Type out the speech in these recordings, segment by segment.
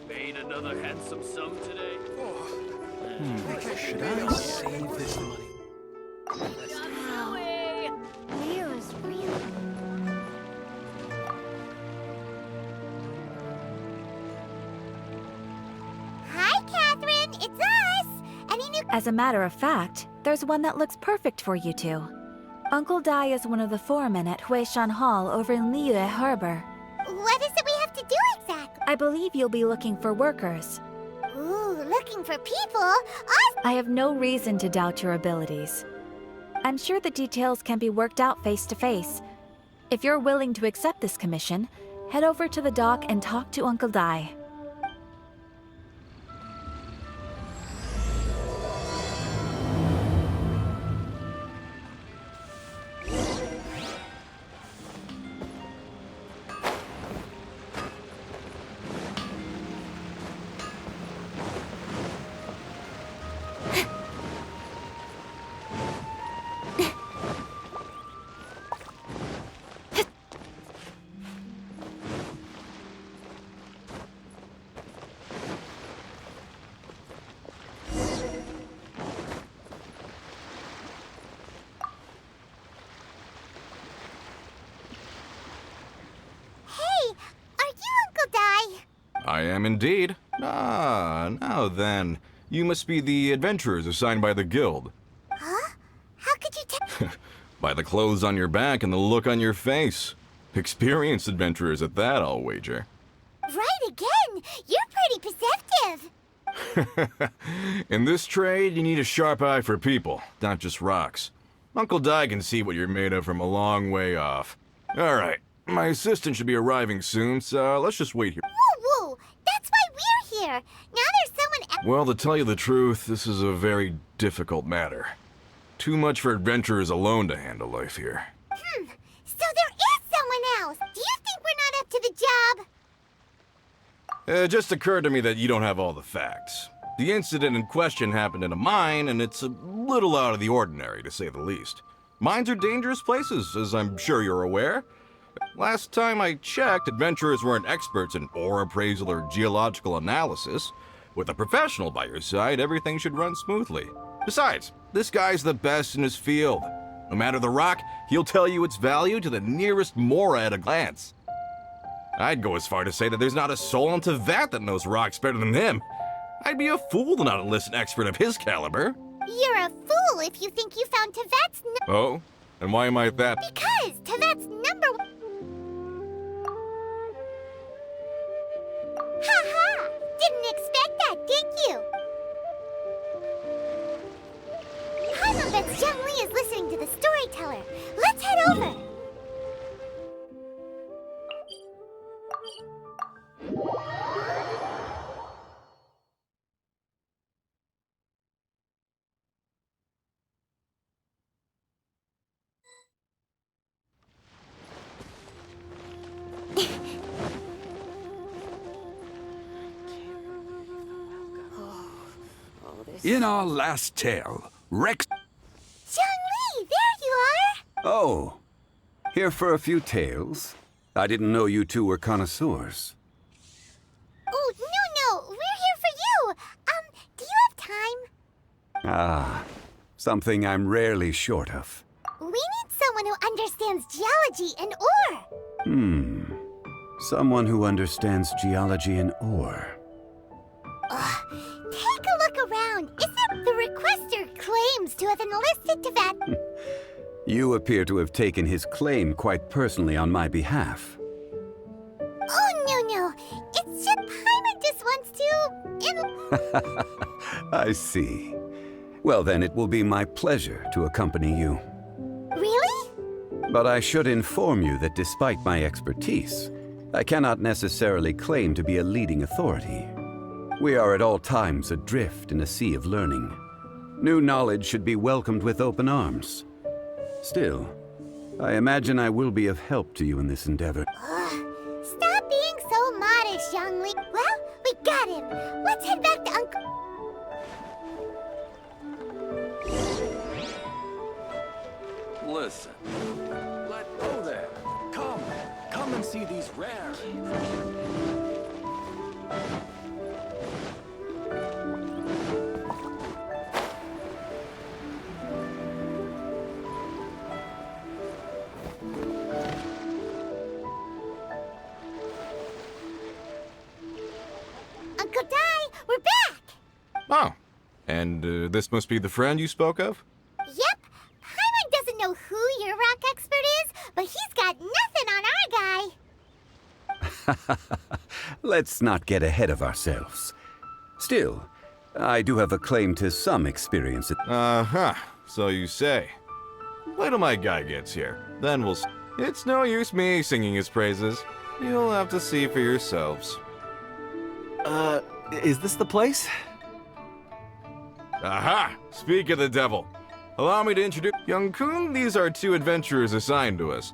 Made another handsome sum today. Should I save this money? Leo's real. Hi, Catherine. It's us. Any new? As a matter of fact, there's one that looks perfect for you two. Uncle Dai is one of the foremen at Huishan Hall over in Liyue Harbor. What is it we have to do exactly? I believe you'll be looking for workers. Ooh, looking for people? Us? I have no reason to doubt your abilities. I'm sure the details can be worked out face to face. If you're willing to accept this commission, head over to the dock and talk to Uncle Dai. I am indeed. Ah, now then. You must be the adventurers assigned by the guild. Huh? How could you tell? By the clothes on your back and the look on your face. Experienced adventurers at that, I'll wager. Right again! You're pretty perceptive! In this trade, you need a sharp eye for people, not just rocks. Uncle Dai can see what you're made of from a long way off. Alright, my assistant should be arriving soon, so let's just wait here. Woo woo! That's why we're here! Now there's someone Well, to tell you the truth, this is a very difficult matter. Too much for adventurers alone to handle life here. So there is someone else! Do you think we're not up to the job? It just occurred to me that you don't have all the facts. The incident in question happened in a mine, and it's a little out of the ordinary, to say the least. Mines are dangerous places, as I'm sure you're aware. Last time I checked, adventurers weren't experts in ore appraisal or geological analysis. With a professional by your side, everything should run smoothly. Besides, this guy's the best in his field. No matter the rock, he'll tell you its value to the nearest mora at a glance. I'd go as far to say that there's not a soul on Tevat that knows rocks better than him. I'd be a fool to not enlist an expert of his caliber. You're a fool if you think you found Tevat's Oh? And why am I that? Because Tevat's number one. Ha! Didn't expect that, did you? Paimon bets Young Lee is listening to the storyteller. Let's head over. In our last tale, Rex... Young Lee, there you are! Oh, here for a few tales? I didn't know you two were connoisseurs. Oh, no, we're here for you! Do you have time? Ah, something I'm rarely short of. We need someone who understands geology and ore! Someone who understands geology and ore. Take a look around. Isn't the requester claims to have enlisted Tevat? You appear to have taken his claim quite personally on my behalf. Oh, no. It's just Paimon just wants to... I see. Well then, it will be my pleasure to accompany you. Really? But I should inform you that despite my expertise, I cannot necessarily claim to be a leading authority. We are at all times adrift in a sea of learning. New knowledge should be welcomed with open arms. Still, I imagine I will be of help to you in this endeavor. Stop being so modest, Young Lee. Well, we got him. Let's head back to Uncle... magnificent. Let go there. Come and see these rare. Uncle Di, we're back! Oh, and this must be the friend you spoke of? Yep. Paimon doesn't know who your rock expert is, but he's got nothing on our guy. Let's not get ahead of ourselves. Still, I do have a claim to some experience. Uh-huh, so you say. Wait till my guy gets here, then we'll see. It's no use me singing his praises. You'll have to see for yourselves. Is this the place? Aha! Speak of the devil. Allow me to introduce... Young Kun, these are two adventurers assigned to us.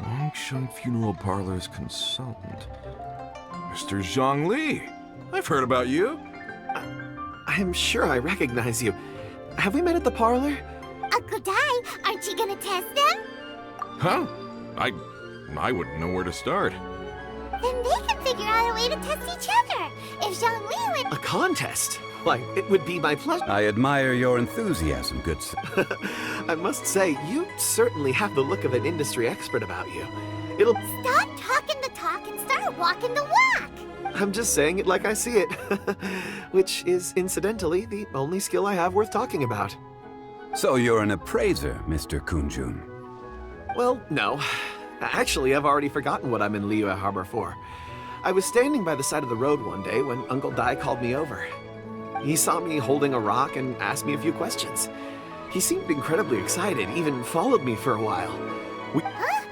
Longsheng Funeral Parlor's consultant. Mr. Zhang Li. I've heard about you. I'm sure I recognize you. Have we met at the parlor? Uncle Di, aren't you gonna test them? Huh? I wouldn't know where to start. Then they can figure out a way to test each other. If Zhongli went... A contest? Why, it would be my pleasure. I admire your enthusiasm, good sir. I must say, you certainly have the look of an industry expert about you. It'll... Stop talking the talk and start walking the walk. I'm just saying it like I see it. Which is, incidentally, the only skill I have worth talking about. So you're an appraiser, Mr. Kunjun. Well, no. Actually, I've already forgotten what I'm in Liyue Harbor for. I was standing by the side of the road one day when Uncle Dai called me over. He saw me holding a rock and asked me a few questions. He seemed incredibly excited, even followed me for a while. Huh?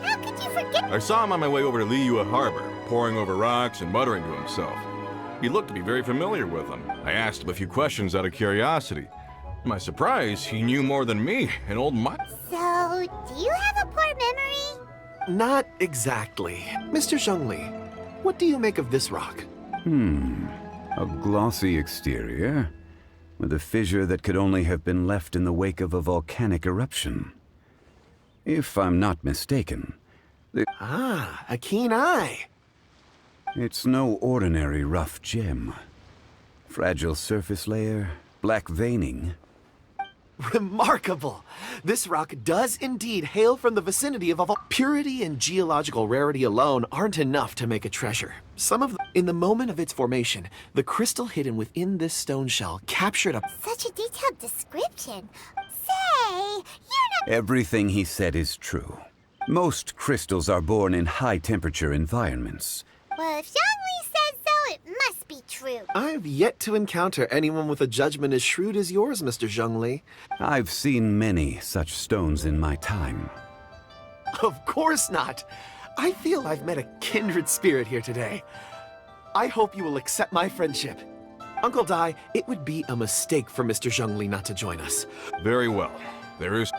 How could you forget? I saw him on my way over to Liyue Harbor, poring over rocks and muttering to himself. He looked to be very familiar with them. I asked him a few questions out of curiosity. To my surprise, he knew more than me, an old So, do you have a poor memory? Not exactly. Mr. Zhongli, what do you make of this rock? A glossy exterior, with a fissure that could only have been left in the wake of a volcanic eruption. If I'm not mistaken, Ah, a keen eye. it's no ordinary rough gem. Fragile surface layer, black veining. Remarkable! This rock does indeed hail from the vicinity of a purity and geological rarity alone aren't enough to make a treasure. In the moment of its formation, the crystal hidden within this stone shell captured a... Such a detailed description. Say, you're not... Everything he said is true. Most crystals are born in high-temperature environments. Well, if Zhongli says so, it must be true. I've yet to encounter anyone with a judgment as shrewd as yours, Mr. Zhongli. I've seen many such stones in my time. Of course not! I feel I've met a kindred spirit here today. I hope you will accept my friendship. Uncle Dai, it would be a mistake for Mr. Zhongli not to join us. Very well. There is...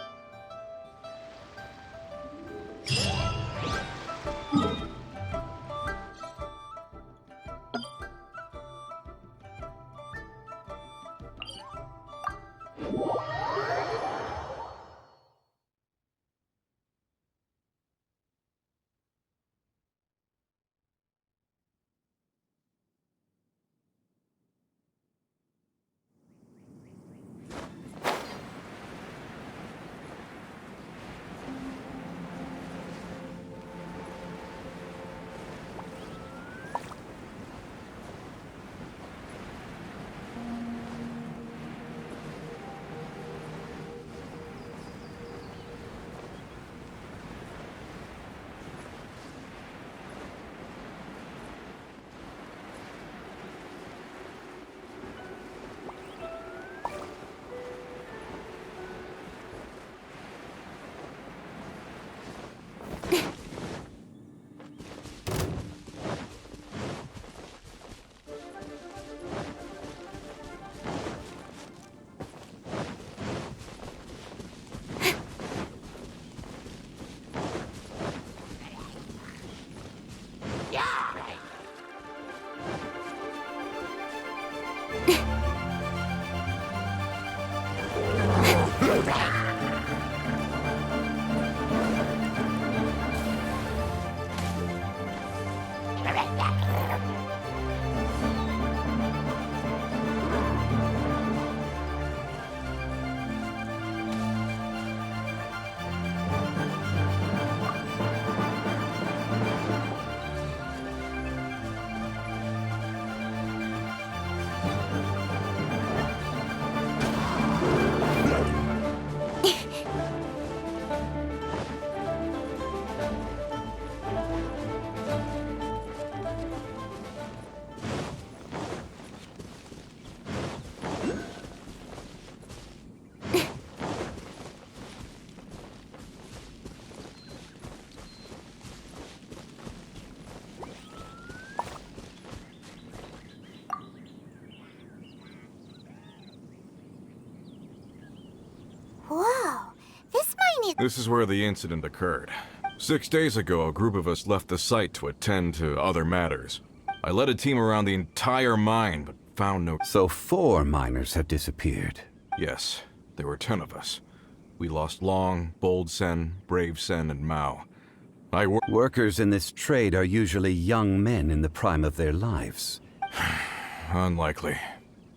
This is where the incident occurred. 6 days ago, a group of us left the site to attend to other matters. I led a team around the entire mine, but found no... So 4 miners have disappeared. Yes, there were 10 of us. We lost Long, Bold Sen, Brave Sen, and Mao. Workers in this trade are usually young men in the prime of their lives. Unlikely.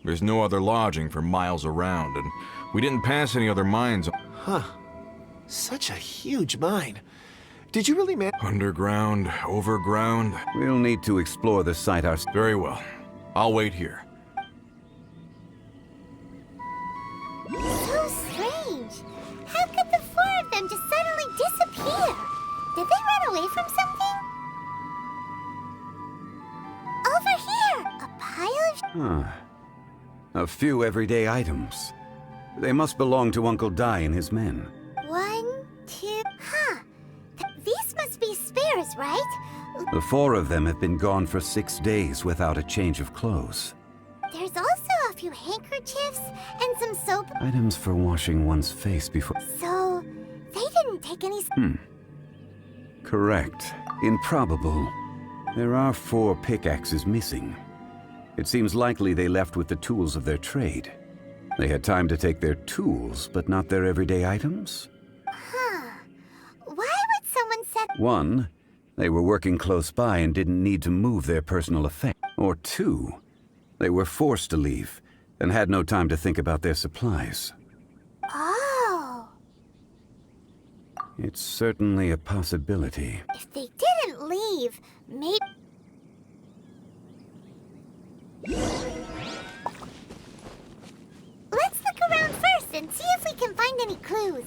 There's no other lodging for miles around, and we didn't pass any other mines. Huh. Such a huge mine. Did you really Underground, overground. We'll need to explore the site ourselves. Very well. I'll wait here. So strange. How could the 4 of them just suddenly disappear? Did they run away from something? Over here! A pile of... A few everyday items. They must belong to Uncle Dai and his men. 1, 2... Huh. These must be spares, right? The 4 of them have been gone for 6 days without a change of clothes. There's also a few handkerchiefs and some soap. Items for washing one's face before... So, they didn't take any... Correct. Improbable. There are 4 pickaxes missing. It seems likely they left with the tools of their trade. They had time to take their tools, but not their everyday items? Huh. Why would someone set... 1, they were working close by and didn't need to move their personal effects. Or 2, they were forced to leave and had no time to think about their supplies. Oh. It's certainly a possibility. If they didn't leave, maybe... Let's look around first and see if we can find any clues.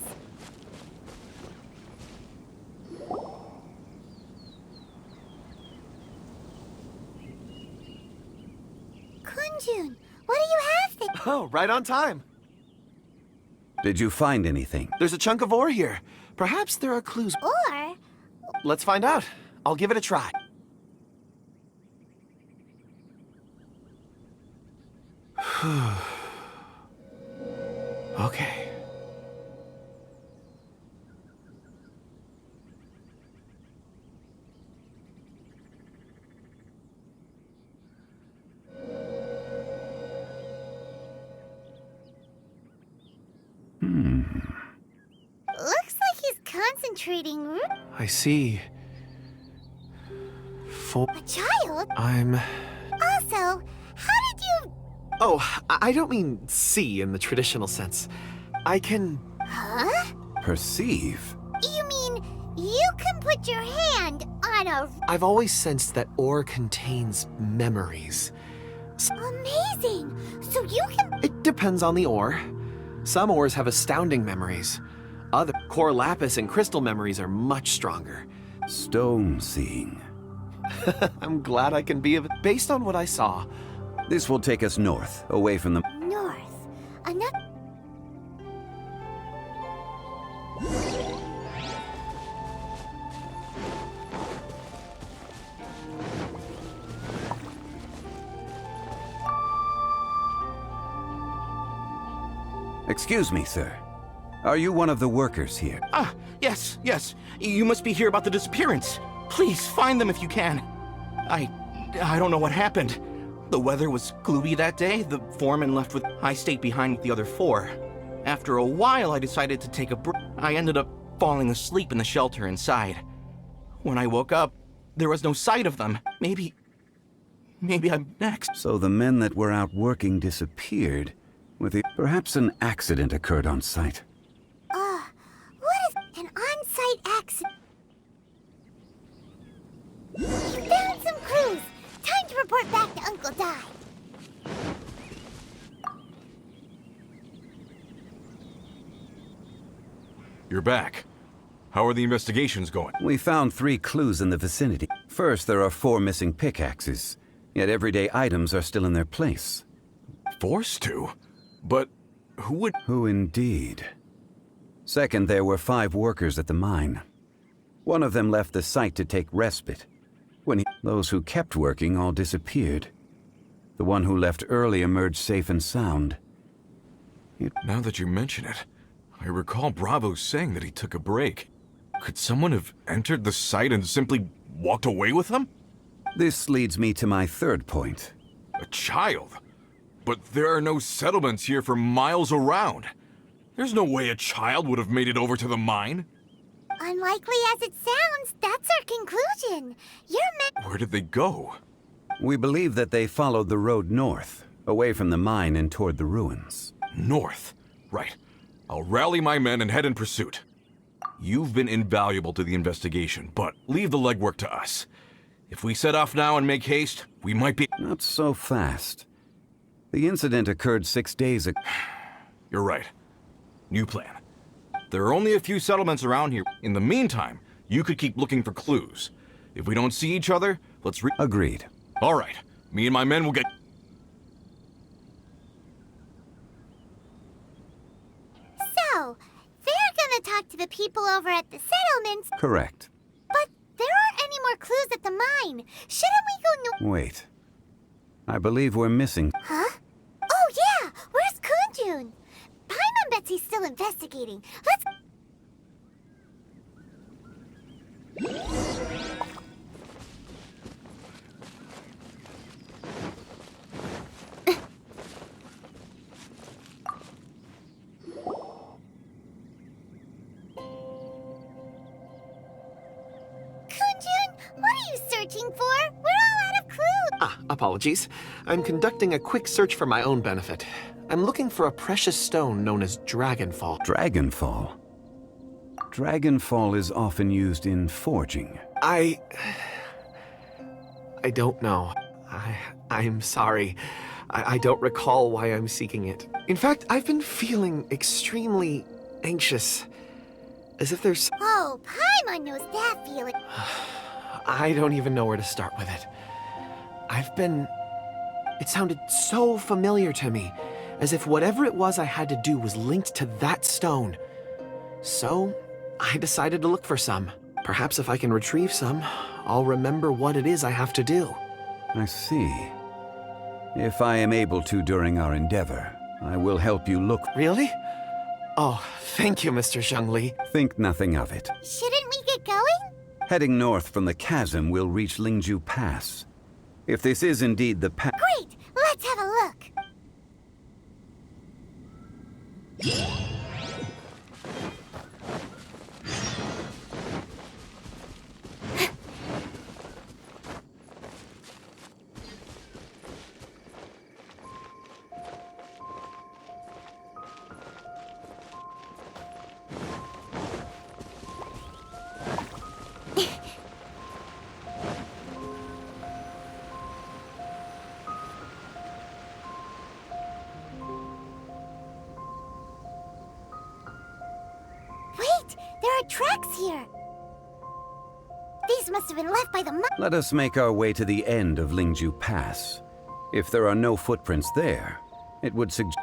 Kunjun, what do you have there? Oh, right on time. Did you find anything? There's a chunk of ore here. Perhaps there are clues. Or... Let's find out. I'll give it a try. Okay. Looks like he's concentrating. I see. A child? I'm... Also, how did you... Oh, I don't mean see in the traditional sense. I can... Huh? Perceive? You mean you can put your hand on a... I've always sensed that ore contains memories. Amazing! So you can... It depends on the ore. Some ores have astounding memories. Other core lapis and crystal memories are much stronger. Stone seeing. I'm glad I can be of it. Based on what I saw, This will take us north, away from the... North. Another... Excuse me, sir. Are you one of the workers here? Ah, yes. You must be here about the disappearance. Please, find them if you can. I don't know what happened. The weather was gloomy that day. The foreman left with... I stayed behind with the other 4. After a while, I decided to take a break. I ended up falling asleep in the shelter inside. When I woke up, there was no sight of them. Maybe I'm next. So the men that were out working disappeared. Perhaps an accident occurred on site. What is an on-site accident? You found some clues! Time to report back to Uncle Dai. You're back. How are the investigations going? We found 3 clues in the vicinity. First, there are 4 missing pickaxes, yet everyday items are still in their place. Forced to? But who would... Who indeed? Second, there were 5 workers at the mine. One of them left the site to take respite. Those who kept working all disappeared. The one who left early emerged safe and sound. Now that you mention it, I recall Bravo saying that he took a break. Could someone have entered the site and simply walked away with him? This leads me to my third point. A child? But there are no settlements here for miles around. There's no way a child would have made it over to the mine. Unlikely as it sounds, that's our conclusion. Where did they go? We believe that they followed the road north, away from the mine and toward the ruins. North. Right. I'll rally my men and head in pursuit. You've been invaluable to the investigation, but leave the legwork to us. If we set off now and make haste, we might be— Not so fast. The incident occurred 6 days ago. You're right. New plan. There are only a few settlements around here. In the meantime, you could keep looking for clues. If we don't see each other, let's Agreed. All right. Me and my men will get— So, they're gonna talk to the people over at the settlements, Correct. but there aren't any more clues at the mine. Shouldn't we go Wait. I believe we're missing. Huh? Oh yeah! Where's Kunjun? Paimon bets he's still investigating. Let's... Kunjun, what are you searching for? We're all out of clues. Apologies. I'm conducting a quick search for my own benefit. I'm looking for a precious stone known as Dragonfall. Dragonfall. Dragonfall is often used in forging. I don't know. I'm sorry. I don't recall why I'm seeking it. In fact, I've been feeling extremely anxious. As if there's... Oh, Paimon knows that feeling. I don't even know where to start with it. It sounded so familiar to me, as if whatever it was I had to do was linked to that stone. So, I decided to look for some. Perhaps if I can retrieve some, I'll remember what it is I have to do. I see. If I am able to during our endeavor, I will help you look. Really? Oh, thank you, Mr. Zhengli. Think nothing of it. Shouldn't we get going? Heading north from the chasm, we'll reach Lingju Pass. If this is indeed the pass... Great! Let's have a look. Wait! There are tracks here! These must have been left by the Let us make our way to the end of Lingju Pass. If there are no footprints there, it would suggest...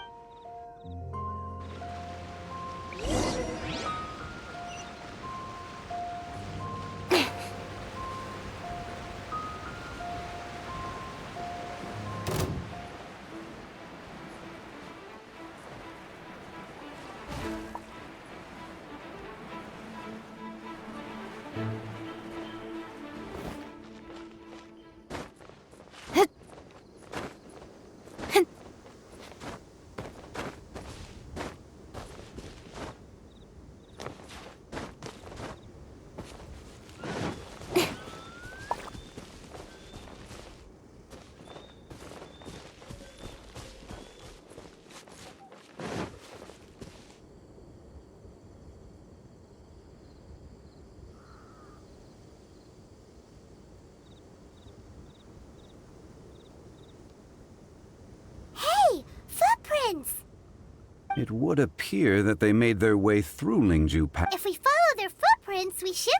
footprints! It would appear that they made their way through Lingju Pass. If we follow their footprints, we should...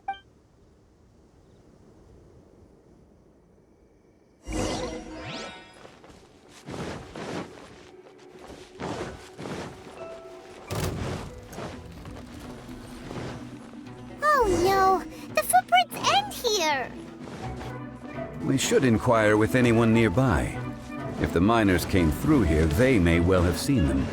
Oh no! The footprints end here! We should inquire with anyone nearby. If the miners came through here, they may well have seen them.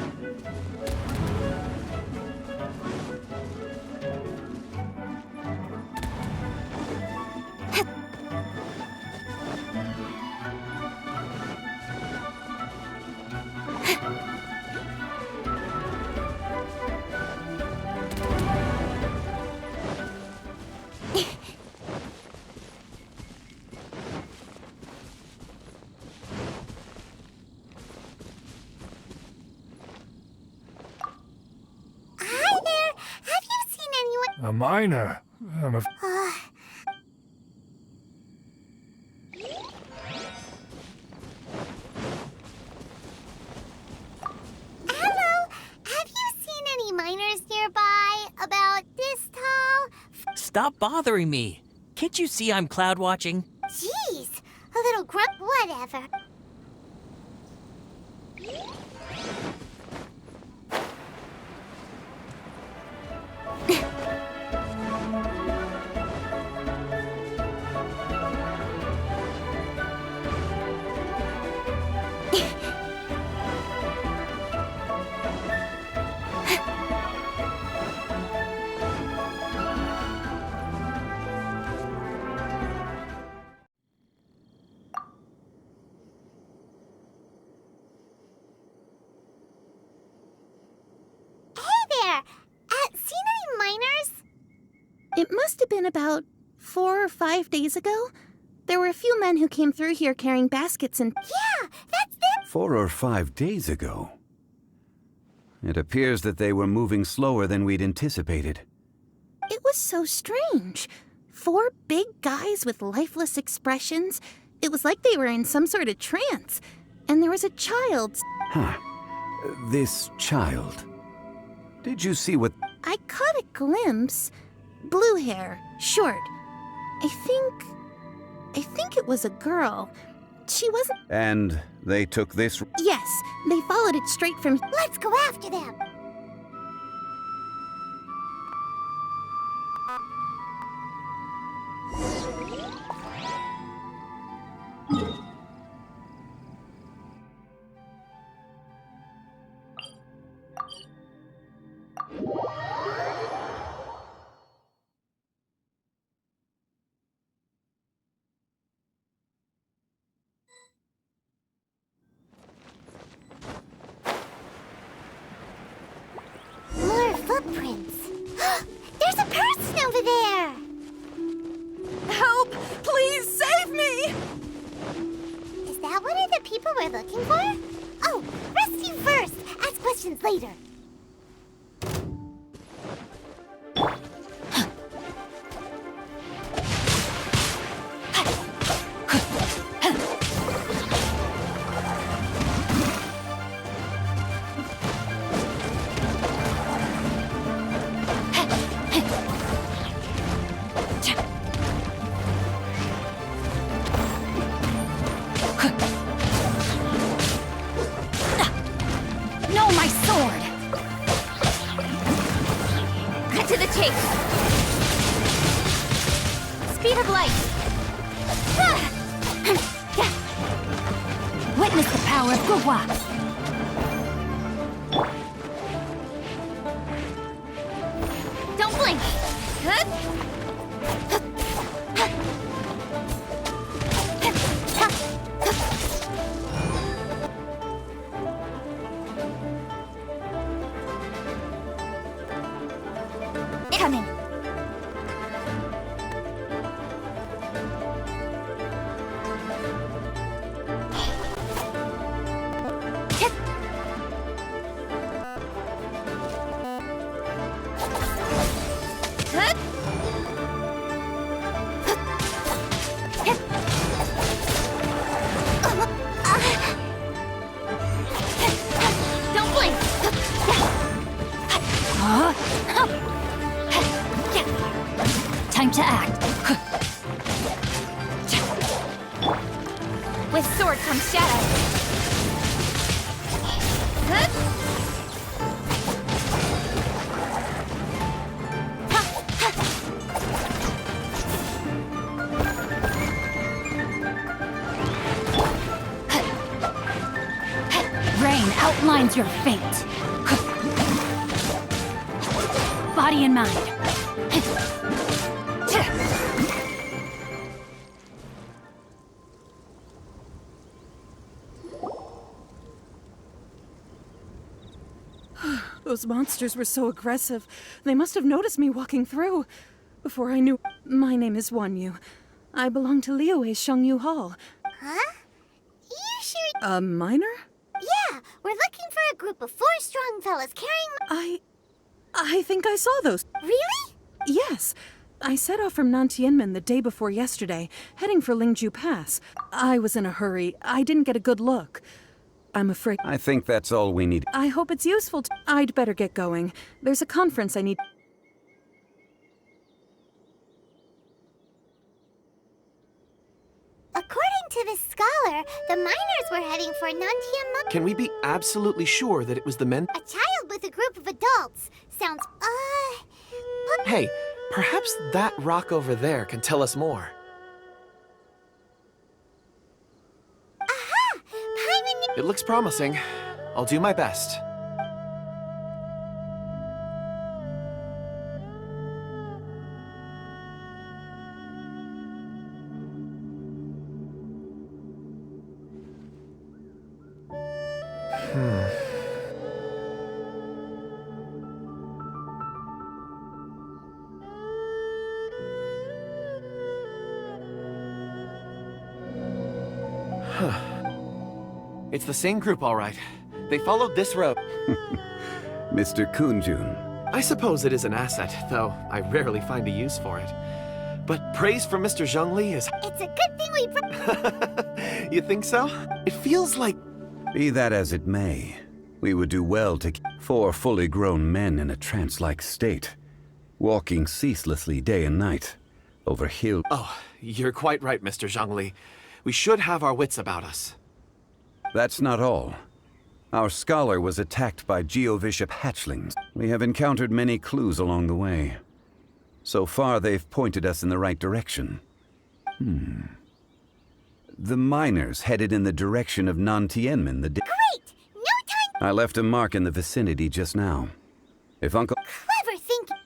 Hi there! Have you seen anyone? A miner? Hello! Have you seen any miners nearby? About this tall? Stop bothering me. Can't you see I'm cloud watching? Jeez! A little grunt. Whatever. Seen any miners? It must have been about 4 or 5 days ago. There were a few men who came through here carrying baskets and... Yeah, that's them! 4 or 5 days ago. It appears that they were moving slower than we'd anticipated. It was so strange. 4 big guys with lifeless expressions. It was like they were in some sort of trance. And there was a child. Huh. This child. Did you see what... I caught a glimpse. Blue hair, short. I think it was a girl. She wasn't... And they took this... Yes, they followed it straight from... Let's go after them! More footprints. There's a person over there! Help! Please save me! Is that one of the people we're looking for? Oh, rescue first! Ask questions later. No, my sword! Cut to the chase! Speed of light! Witness the power of Gugwa! Don't blink! Coming. Don't blink. Time to act. With sword comes shadow. Rain outlines your fate. Body and mind. Those monsters were so aggressive. They must have noticed me walking through. Before I knew... My name is Wanyu. I belong to Liyue's Shengyu Hall. Huh? You sure? A minor? Yeah, we're looking for a group of 4 strong fellas carrying... I think I saw those. Really? Yes. I set off from Nantianmen the day before yesterday, heading for Lingju Pass. I was in a hurry. I didn't get a good look. I'm afraid... I think that's all we need. I hope it's useful to... I'd better get going. There's a conference I need... According to this scholar, the miners were heading for Nantianmen. Can we be absolutely sure that it was the men? A child with a group of adults. Sounds, Hey, perhaps that rock over there can tell us more. Aha! Paimon... It looks promising. I'll do my best. It's the same group, all right. They followed this road. Mr. Kunjun. I suppose it is an asset, though I rarely find a use for it. But praise from Mr. Zhongli is... It's a good thing we... You think so? It feels like... Be that as it may, we would do well to... 4 fully grown men in a trance-like state, walking ceaselessly day and night, over hill... Oh, you're quite right, Mr. Zhongli. We should have our wits about us. That's not all. Our scholar was attacked by Geovishap hatchlings. We have encountered many clues along the way. So far, they've pointed us in the right direction. The miners headed in the direction of Nantianmen the day... Great! No time... I left a mark in the vicinity just now. If Uncle... Clever thinking.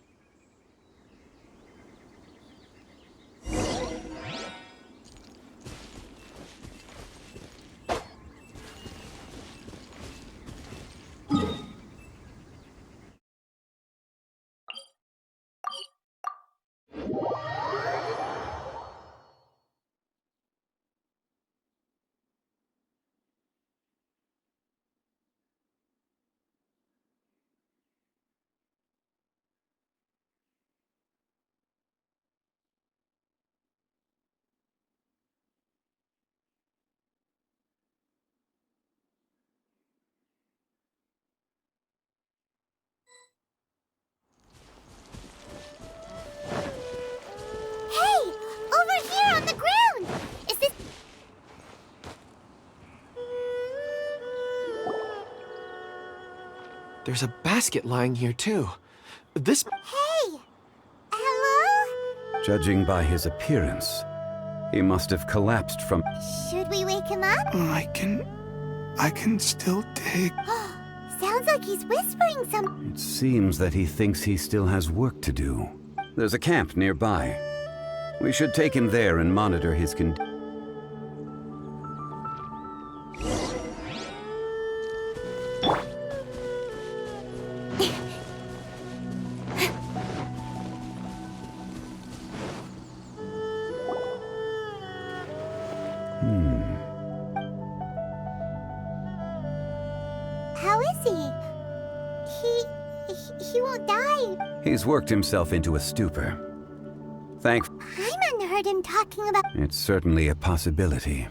Hey! Over here on the ground! Is this... There's a basket lying here, too. This... Hey! Hello? Judging by his appearance, he must have collapsed from... Should we wake him up? I can still dig. Sounds like he's whispering some... It seems that he thinks he still has work to do. There's a camp nearby. We should take him there and monitor his condition. How is he? He won't die. He's worked himself into a stupor. Paimon heard him talking about... It's certainly a possibility.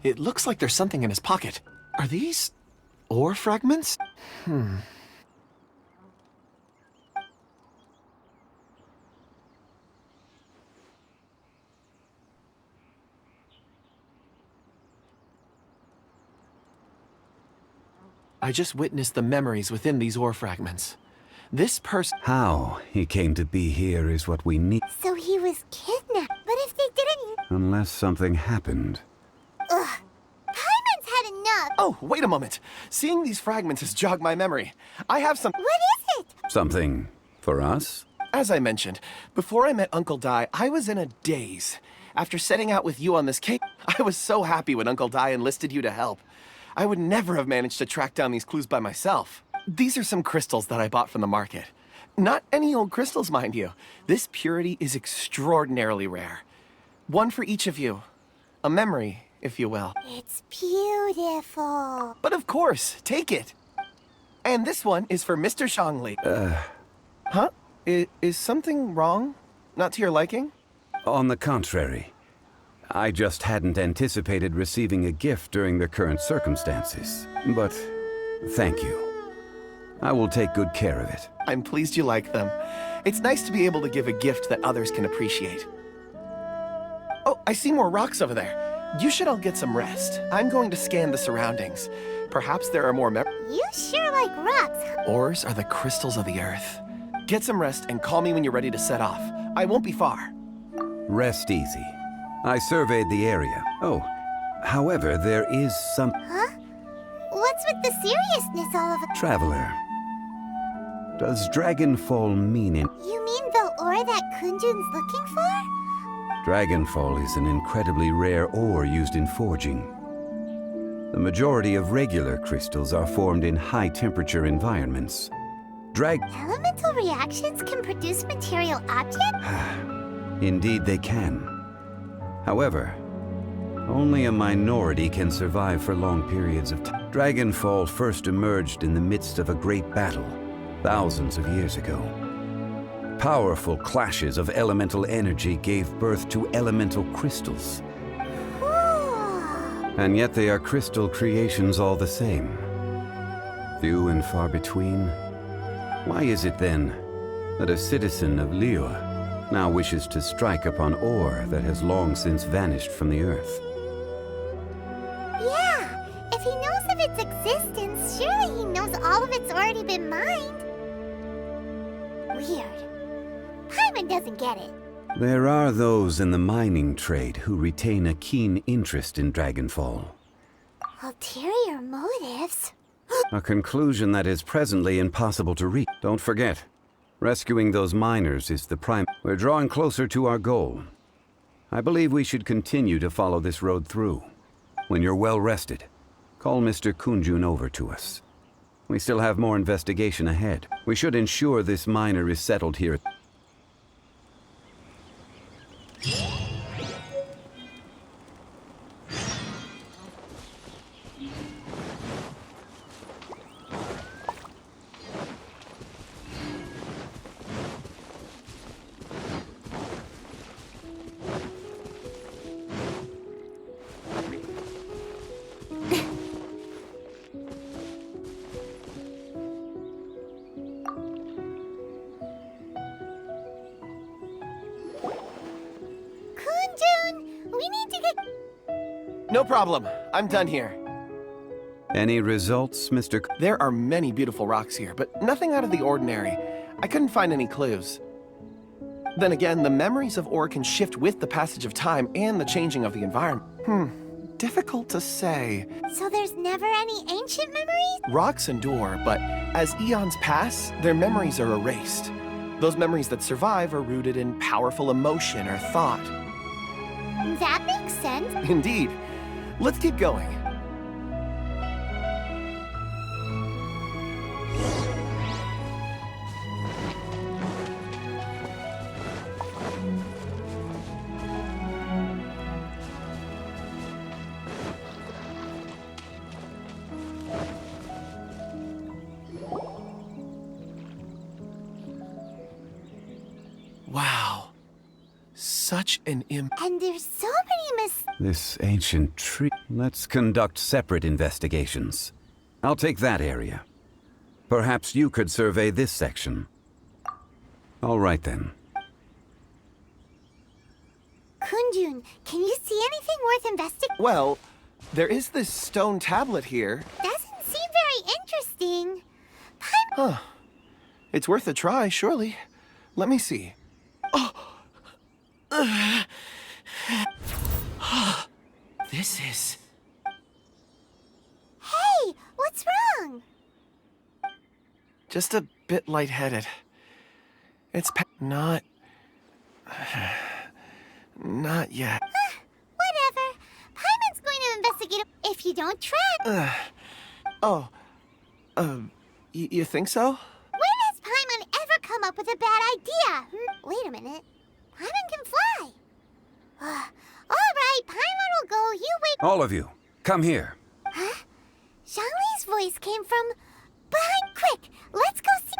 It looks like there's something in his pocket. Are these... ore fragments? I just witnessed the memories within these ore fragments. This person... How he came to be here is what we need. So he was kidnapped. But if they didn't... Unless something happened. Ugh. Paimon's had enough. Oh, wait a moment. Seeing these fragments has jogged my memory. I have some... What is it? Something for us? As I mentioned, before I met Uncle Dai, I was in a daze. After setting out with you on this case, I was so happy when Uncle Dai enlisted you to help. I would never have managed to track down these clues by myself. These are some crystals that I bought from the market. Not any old crystals, mind you. This purity is extraordinarily rare. One for each of you. A memory, if you will. It's beautiful. But of course, take it. And this one is for Mr. Shangli. Huh? Is something wrong? Not to your liking? On the contrary. I just hadn't anticipated receiving a gift during the current circumstances. But thank you. I will take good care of it. I'm pleased you like them. It's nice to be able to give a gift that others can appreciate. Oh, I see more rocks over there. You should all get some rest. I'm going to scan the surroundings. Perhaps there are more You sure like rocks. Ores are the crystals of the earth. Get some rest and call me when you're ready to set off. I won't be far. Rest easy. I surveyed the area. Oh, however, there is some... Huh? What's with the seriousness all of a... Traveler. Does Dragonfall mean in... You mean the ore that Kunjun's looking for? Dragonfall is an incredibly rare ore used in forging. The majority of regular crystals are formed in high-temperature environments. Elemental reactions can produce material objects? Indeed they can. However, only a minority can survive for long periods of time. Dragonfall first emerged in the midst of a great battle, thousands of years ago. Powerful clashes of elemental energy gave birth to elemental crystals. And yet they are crystal creations all the same. Few and far between. Why is it then that a citizen of Liyue now wishes to strike upon ore that has long since vanished from the earth? Yeah, if he knows of its existence, surely he knows all of it's already been mined. Weird. Paimon doesn't get it. There are those in the mining trade who retain a keen interest in Dragonfall. Ulterior motives? A conclusion that is presently impossible to reach. Don't forget, rescuing those miners is the prime. We're drawing closer to our goal. I believe we should continue to follow this road through. When you're well rested, call Mr. Kunjun over to us. We still have more investigation ahead. We should ensure this miner is settled here. No problem. I'm done here. Any results, Mr. There are many beautiful rocks here, but nothing out of the ordinary. I couldn't find any clues. Then again, the memories of ore can shift with the passage of time and the changing of the environment. Difficult to say. So there's never any ancient memories? Rocks endure, but as eons pass, their memories are erased. Those memories that survive are rooted in powerful emotion or thought. That makes sense. Indeed. Let's keep going. Wow. Such an And there's so many This ancient tree... Let's conduct separate investigations. I'll take that area. Perhaps you could survey this section. All right, then. Kunjun, can you see anything worth investigating? Well, there is this stone tablet here. Doesn't seem very interesting. Huh. It's worth a try, surely. Let me see. Oh! This is... Hey, what's wrong? Just a bit lightheaded. It's not yet. Whatever. Paimon's going to investigate it if you don't try. You think so? When has Paimon ever come up with a bad idea? Wait a minute. Paimon can fly. All right, Paimon will go. You wait. All of you, come here. Huh? Zhongli's voice came from behind. Quick, let's go see.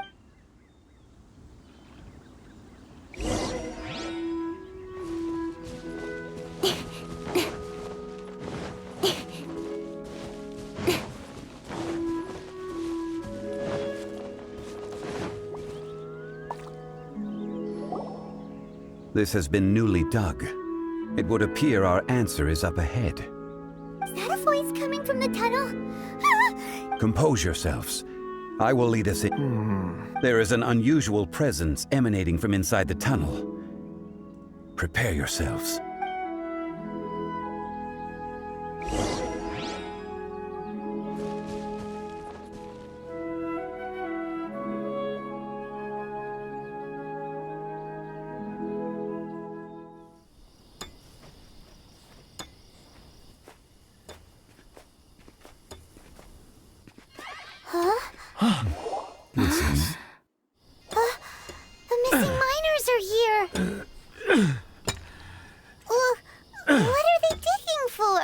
This has been newly dug. It would appear our answer is up ahead. Is that a voice coming from the tunnel? Compose yourselves. I will lead us in. There is an unusual presence emanating from inside the tunnel. Prepare yourselves. Listen. The missing miners are here. What are they digging for?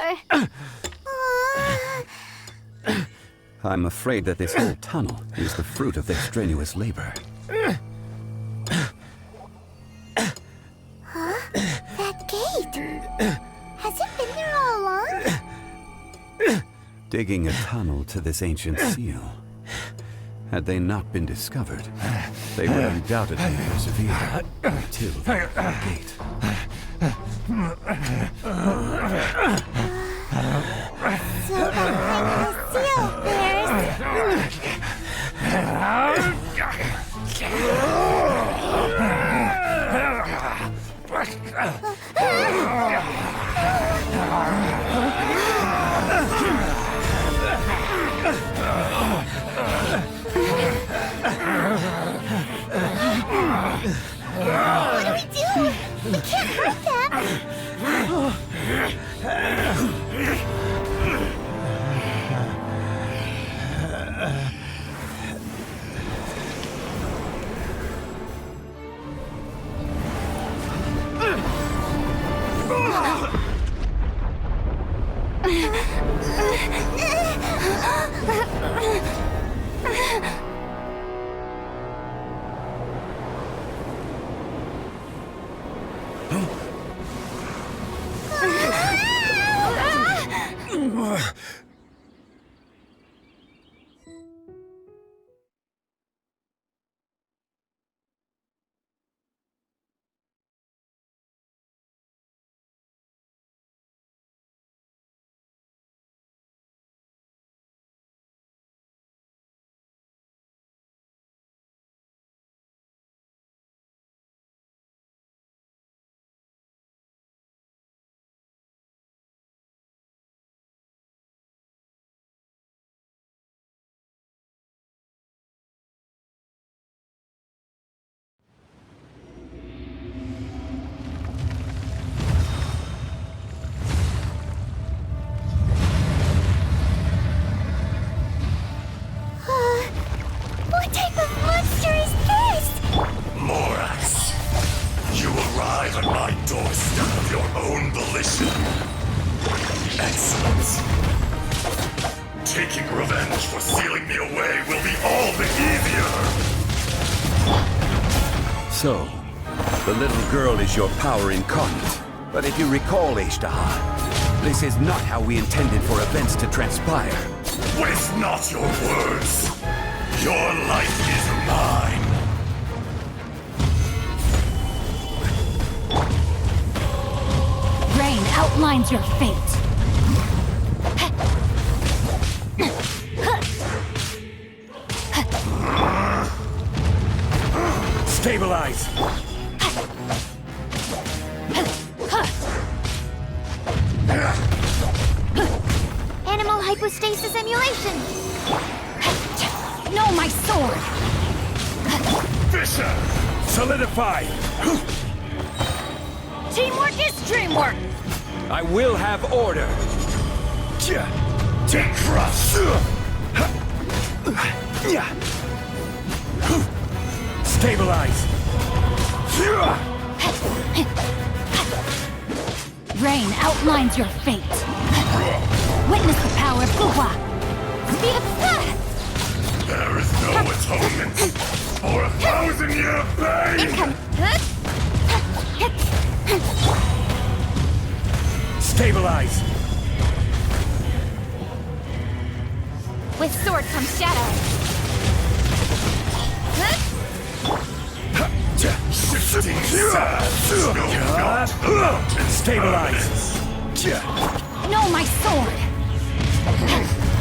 I'm afraid that this whole tunnel is the fruit of their strenuous labor. Huh? That gate. Has it been there all along? Digging a tunnel to this ancient seal. Had they not been discovered, they would undoubtedly persevere until they opened the gate. So behind the seal, What do we do? We can't hurt them. What type of monster is this? Morax, you arrive at my doorstep of your own volition. Excellent. Taking revenge for sealing me away will be all the easier. So, the little girl is your power incarnate. But if you recall, Ishtar, this is not how we intended for events to transpire. Waste not your words. Your life is mine. Rain outlines your fate. Stabilize. Animal hypostasis emulation. No, my sword! Fisher, solidify. Teamwork is dreamwork! I will have order. Take crush. Stabilize! Rain outlines your fate. Witness the power of Bukan. Speed of... There is no atonement for 1,000-year pain! Stabilize! With sword comes shadow. Shifting sands, no doubt the mountains. Stabilize! No, my sword.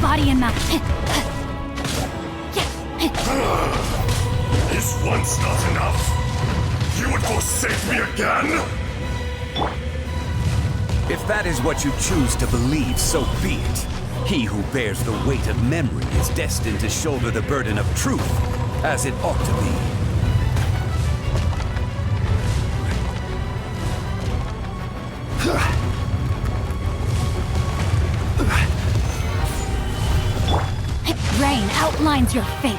Body and mouth. Is once not enough? You would forsake me again? If that is what you choose to believe, so be it. He who bears the weight of memory is destined to shoulder the burden of truth, as it ought to be. Rain outlines your fate.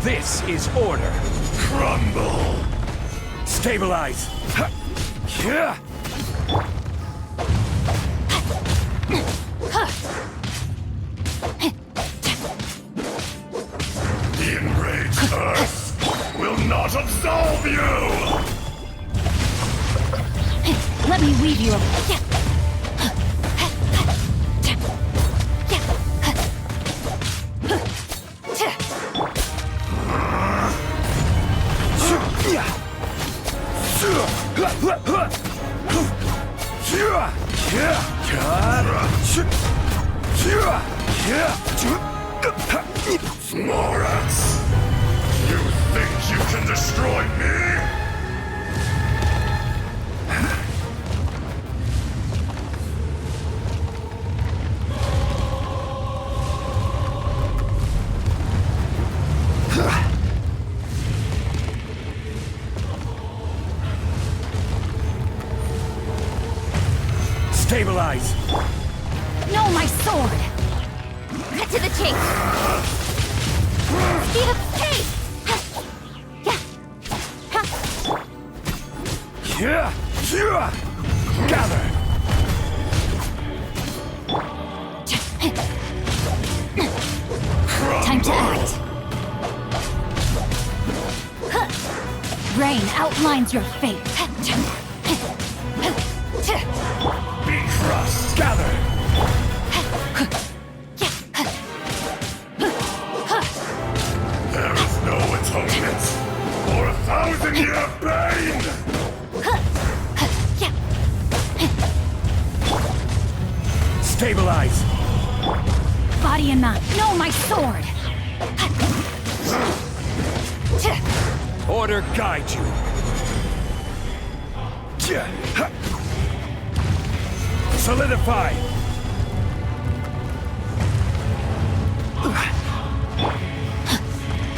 This is order. Crumble! Stabilize! The enraged earth will not absolve you! Let me weave you a... Morax! You think you can destroy me? Stabilize! No, my sword! Cut to the chase! Speed of pace! Gather! Time to act. Rain outlines your fate. Be crushed! Gather! There is no atonement for 1,000-year pain! Stabilize! Body and mind. No, my sword! Order guide you! Solidify!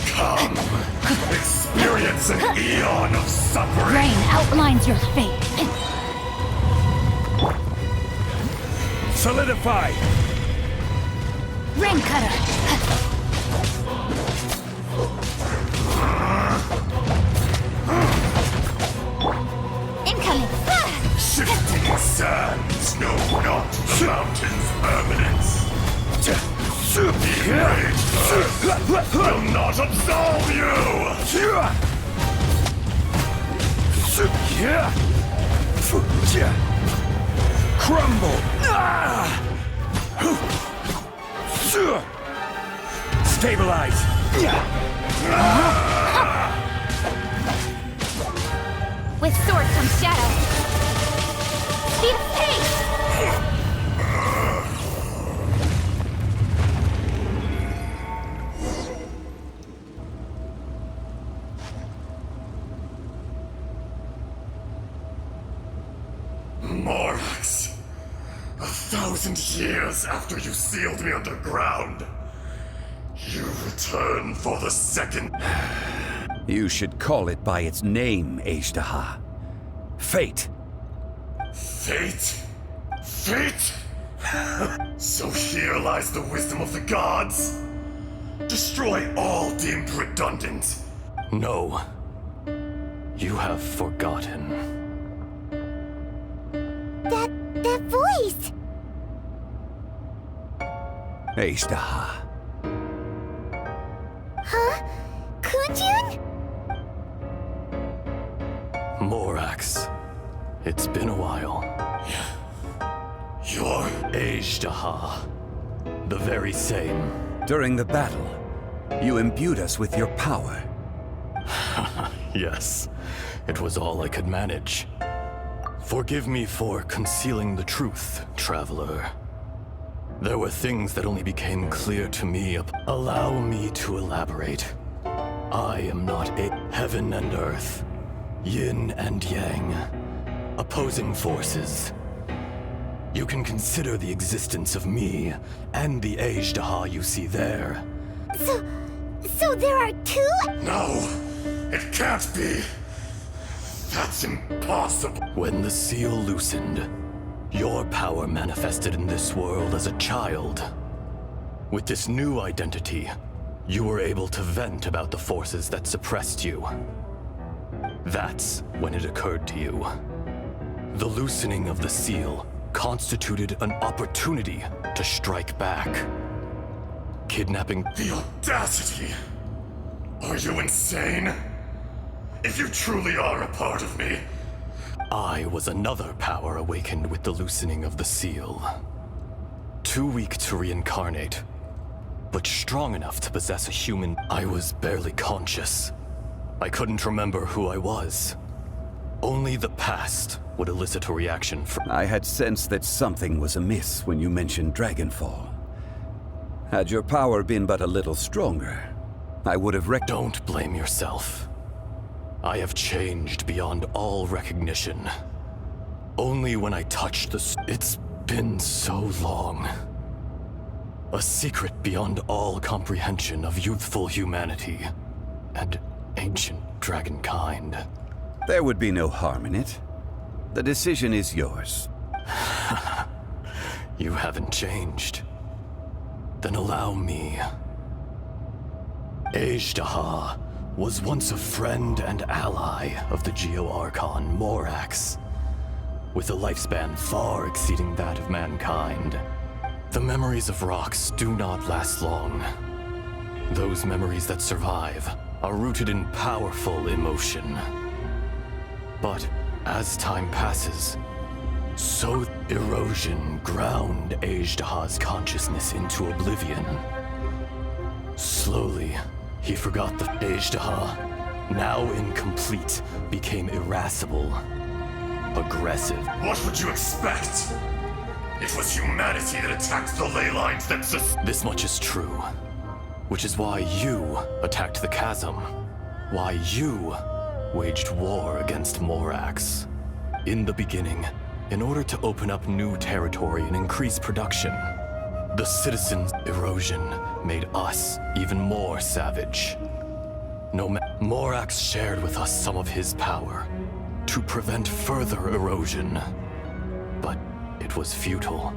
Come! Experience an eon of suffering! Rain outlines your fate. Solidify! Rain cutter. Incoming. Shifting sands know not the mountain's permanence. The enraged earth will not absolve you! Crumble! Stabilize! With sword comes shadow. Speed of pace! Morax, 1,000 years after you sealed me underground, you return for the second. You should call it by its name, Ajdaha. Fate. Fate? Fate? So here lies the wisdom of the gods. Destroy all deemed redundant. No. You have forgotten. That voice! Ajdaha. Huh? Kunjun? Morax. It's been a while. You're... Ajdaha. The very same. During the battle, you imbued us with your power. Yes. It was all I could manage. Forgive me for concealing the truth, Traveler. There were things that only became clear to me. Allow me to elaborate. I am not a heaven and earth, yin and yang, opposing forces. You can consider the existence of me and the Ajdaha you see there. So there are two? No! It can't be! That's impossible! When the seal loosened, your power manifested in this world as a child. With this new identity, you were able to vent about the forces that suppressed you. That's when it occurred to you. The loosening of the seal constituted an opportunity to strike back. Kidnapping... The audacity! Are you insane? If you truly are a part of me... I was another power awakened with the loosening of the seal. Too weak to reincarnate, but strong enough to possess a human. I was barely conscious. I couldn't remember who I was. Only the past would elicit a reaction from... I had sensed that something was amiss when you mentioned Dragonfall. Had your power been but a little stronger, I would have Don't blame yourself. I have changed beyond all recognition. Only when I touched It's been so long. A secret beyond all comprehension of youthful humanity and ancient dragonkind. There would be no harm in it. The decision is yours. You haven't changed. Then allow me. Ajdaha was once a friend and ally of the Geo-Archon Morax, with a lifespan far exceeding that of mankind. The memories of rocks do not last long. Those memories that survive are rooted in powerful emotion. But as time passes, so erosion ground Ajdaha's consciousness into oblivion. Slowly, he forgot the Ajdaha, now incomplete, became irascible, aggressive. What would you expect? It was humanity that attacked the ley lines that This much is true, which is why you attacked the chasm, why you waged war against Morax. In the beginning, in order to open up new territory and increase production, the citizens' erosion made us even more savage. Morax shared with us some of his power to prevent further erosion, but it was futile.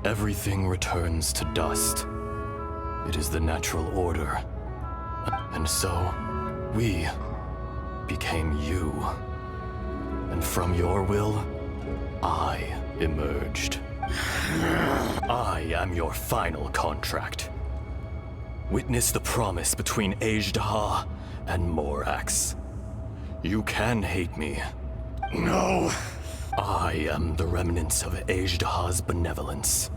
Everything returns to dust. It is the natural order. And so, we became you. And from your will, I emerged. I am your final contract. Witness the promise between Ajdaha and Morax. You can hate me. No! I am the remnants of Ajdaha's benevolence.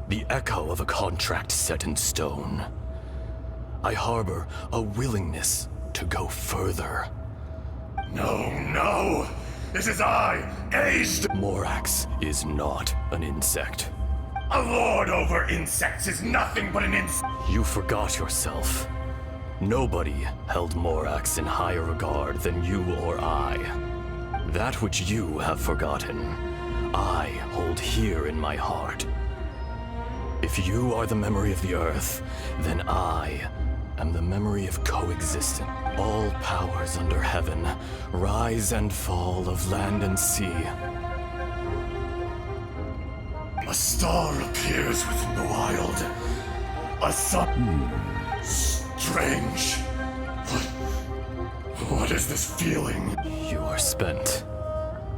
The echo of a contract set in stone. I harbor a willingness to go further. No! This is I, Morax is not an insect. A lord over insects is nothing but an You forgot yourself. Nobody held Morax in higher regard than you or I. That which you have forgotten, I hold here in my heart. If you are the memory of the earth, then I am the memory of coexistence. All powers under heaven, rise and fall of land and sea. A star appears within the wild. A sun. Strange. What is this feeling? You are spent,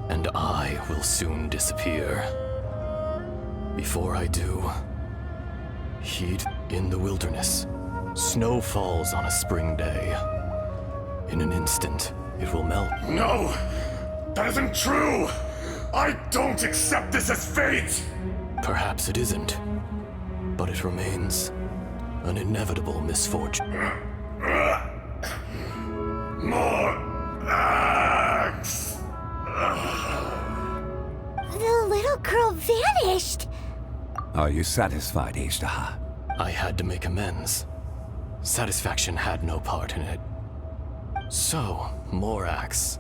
and I will soon disappear. Before I do, heat in the wilderness. Snow falls on a spring day. In an instant, it will melt. No! That isn't true! I don't accept this as fate! Perhaps it isn't, but it remains an inevitable misfortune. More axe! The little girl vanished. Are you satisfied, Ishtaha? I had to make amends. Satisfaction had no part in it. So, Morax,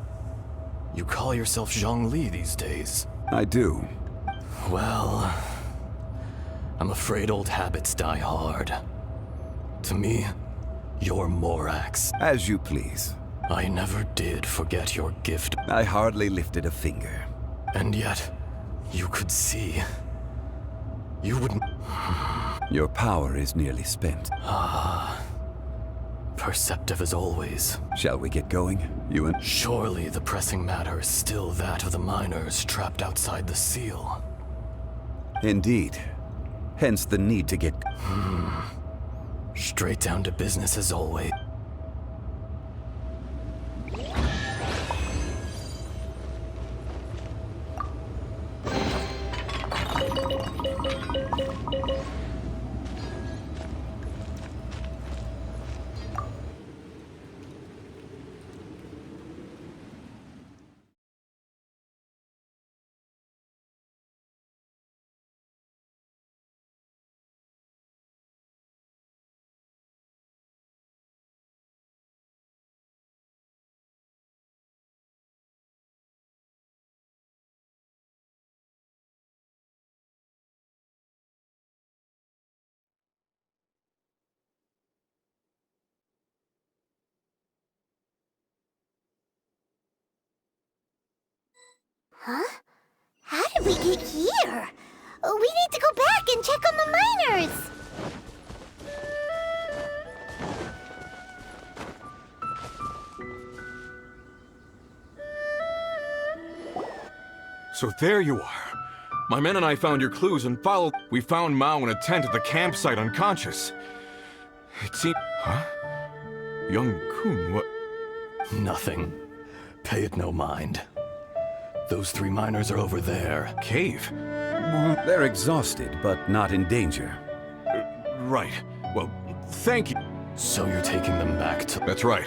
you call yourself Zhongli these days? I do. Well, I'm afraid old habits die hard. To me, you're Morax. As you please. I never did forget your gift. I hardly lifted a finger. And yet, you could see. You wouldn't... Your power is nearly spent. Perceptive as always. Shall we get going, you and... Surely the pressing matter is still that of the miners trapped outside the seal. Indeed. Hence the need to get... Straight down to business as always. Huh? How did we get here? We need to go back and check on the miners! So there you are. My men and I found your clues and followed. We found Mao in a tent at the campsite unconscious. It seemed... Huh? Young Kun, what... Nothing. Pay it no mind. Those 3 miners are over there. Cave? They're exhausted, but not in danger. Right. Well, thank you. So you're taking them back to... That's right.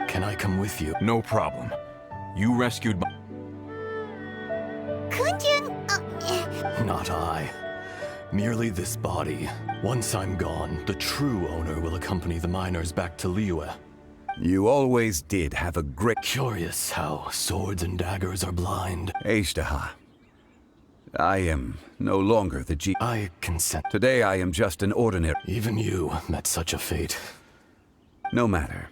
Can I come with you? No problem. You rescued my... Kunjun... Not I. Merely this body. Once I'm gone, the true owner will accompany the miners back to Liyue. You always did have a great... Curious how swords and daggers are blind. Ishtaha. I am no longer the G... I consent. Today I am just an ordinary... Even you met such a fate. No matter.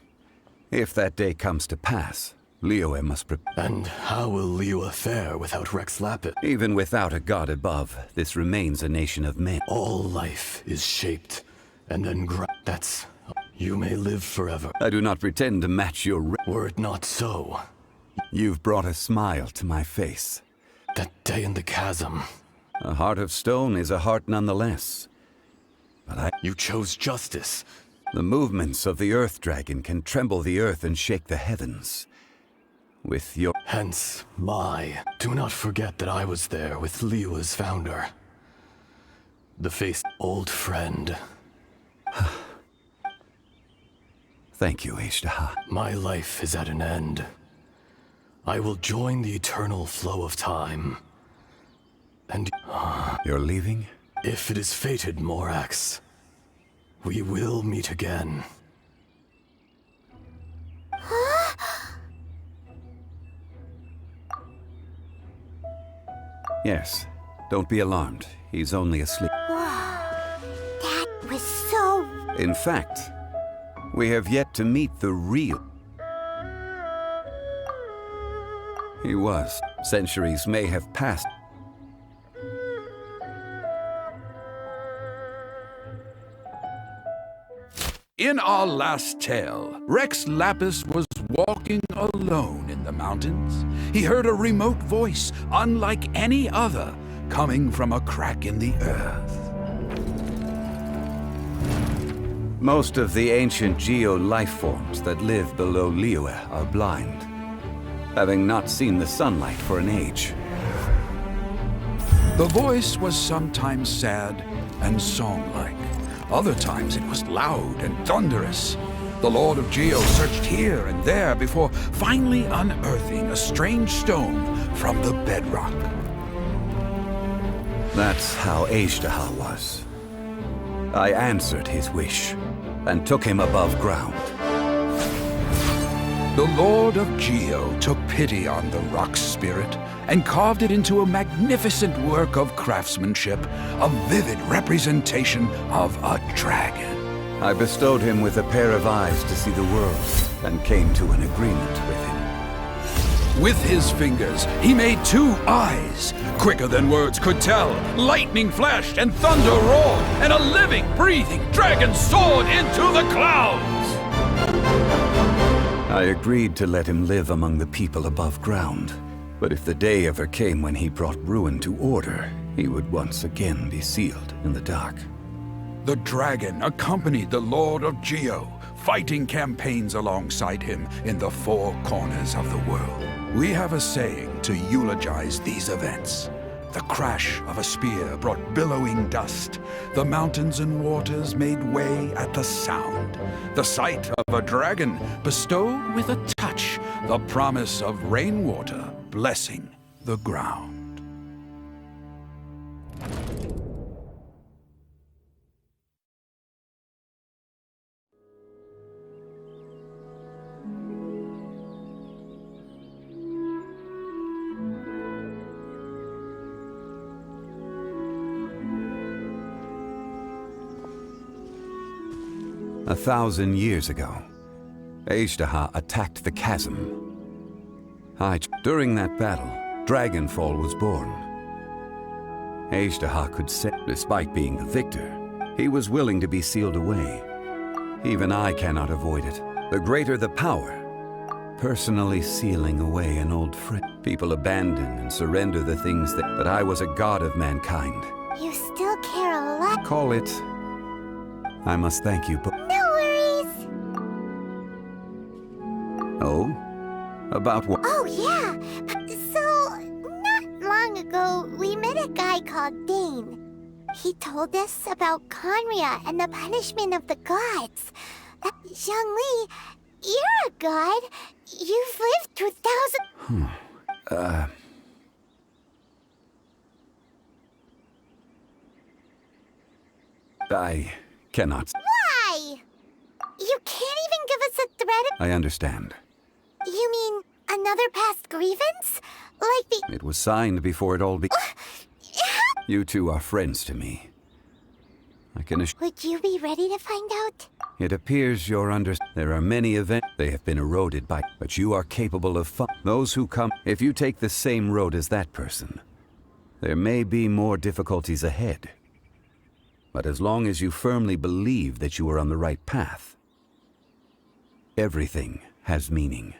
If that day comes to pass, Liyue must And how will Liyue fare without Rex Lapid? Even without a god above, this remains a nation of men. All life is shaped, and then that's... You may live forever. I do not pretend to match your... Were it not so... You've brought a smile to my face. That day in the chasm. A heart of stone is a heart nonetheless. But You chose justice. The movements of the Earth Dragon can tremble the earth and shake the heavens. With your... Hence, my... Do not forget that I was there with Liyue's founder. The face... Old friend. Thank you, Ishtaha. My life is at an end. I will join the eternal flow of time. And... You're leaving? If it is fated, Morax, we will meet again. Yes. Don't be alarmed. He's only asleep. That was so... In fact, we have yet to meet the real... He was. Centuries may have passed. In our last tale, Rex Lapis was walking alone in the mountains. He heard a remote voice, unlike any other, coming from a crack in the earth. Most of the ancient geo-life forms that live below Liyue are blind, having not seen the sunlight for an age. The voice was sometimes sad and song-like. Other times it was loud and thunderous. The Lord of Geo searched here and there before finally unearthing a strange stone from the bedrock. That's how Aishtaha was. I answered his wish and took him above ground. The Lord of Geo took pity on the rock spirit and carved it into a magnificent work of craftsmanship, a vivid representation of a dragon. I bestowed him with a pair of eyes to see the world and came to an agreement with him. With his fingers, he made 2 eyes. Quicker than words could tell, lightning flashed and thunder roared, and a living, breathing dragon soared into the clouds. I agreed to let him live among the people above ground. But if the day ever came when he brought ruin to order, he would once again be sealed in the dark. The dragon accompanied the Lord of Geo, fighting campaigns alongside him in the 4 corners of the world. We have a saying to eulogize these events. The crash of a spear brought billowing dust. The mountains and waters made way at the sound. The sight of a dragon bestowed with a touch the promise of rainwater blessing the ground. A 1,000 years ago, Aishtaha attacked the chasm. During that battle, Dragonfall was born. Aishtaha could say, despite being the victor, he was willing to be sealed away. Even I cannot avoid it. The greater the power, personally sealing away an old friend. People abandon and surrender the things that I was a god of mankind. You still care a lot. Call it... I must thank you, but... No worries. Oh? About what? Oh, yeah. So, not long ago, we met a guy called Dane. He told us about Conria and the punishment of the gods. Zhongli, you're a god. You've lived through thousands... I cannot... Why? You can't even give us a threat of... I understand. You mean another past grievance? Like the... It was signed before it all You two are friends to me. I can assure... Would you be ready to find out? It appears you're under... There are many events they have been eroded by... But you are capable of fun. Those who come... If you take the same road as that person, there may be more difficulties ahead. But as long as you firmly believe that you are on the right path, everything has meaning.